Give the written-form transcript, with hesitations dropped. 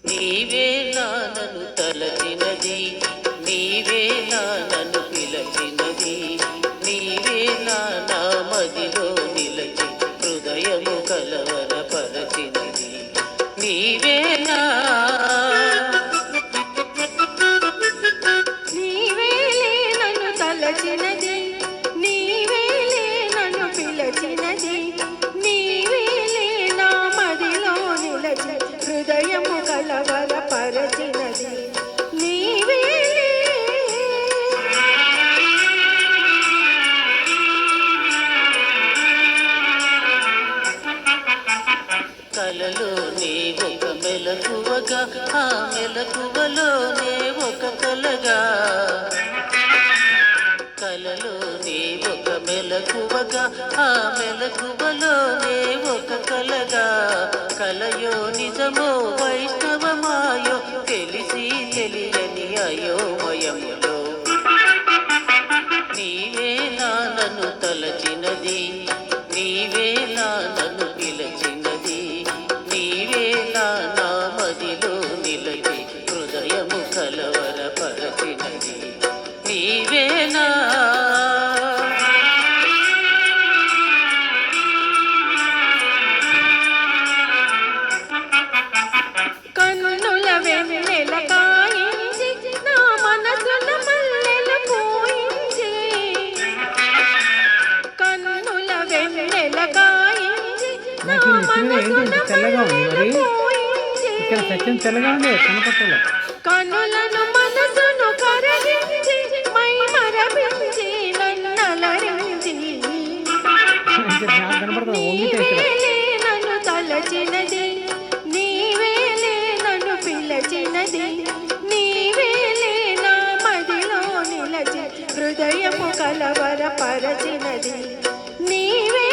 నీవే నానను తలచినది, నీవే నానను పిలచినది, నీవే నా మదిలో నిలచి హృదయము కలవరపరచినది. నీవే నా నన్ను తలచినది, నీవే నన్ను పిలచినది, నీవే నా మదిలో నిలచి హృదయము కలవరపరచినది. నీవే కలలో నీ ఒక మెలకువగా, ఆ మెలకువలోనే ఒక కలగా, కలలో నీ ఒక మెలకువగా, ఆ మెలకువలోనే ఒక కలగా, కలయో నిజమో వైష్ణవమాయో తెలిసి తెలియని అయోమయములో నీవే నానను తలచినది, నీవే నానను పిలచినది, నీవే నా మదిలో నిలచి హృదయము కలవరపరచినది. నీవేనా కన్నుల వెన్నెల కాయించి నా మనసున మల్లెలు పూయించి, కన్నుల వెన్నెల కాయించి నా మనసున మల్లెలు పూయించి, కన్నులను మనసును కరగించి మై మరపించి నన్నలరించి. నీవేలే నన్ను తలచినది, నీవేలే నన్ను పిలచినది, నీవేలే నా మదిలో నిలచి హృదయము కలవరపరచినది. నీవే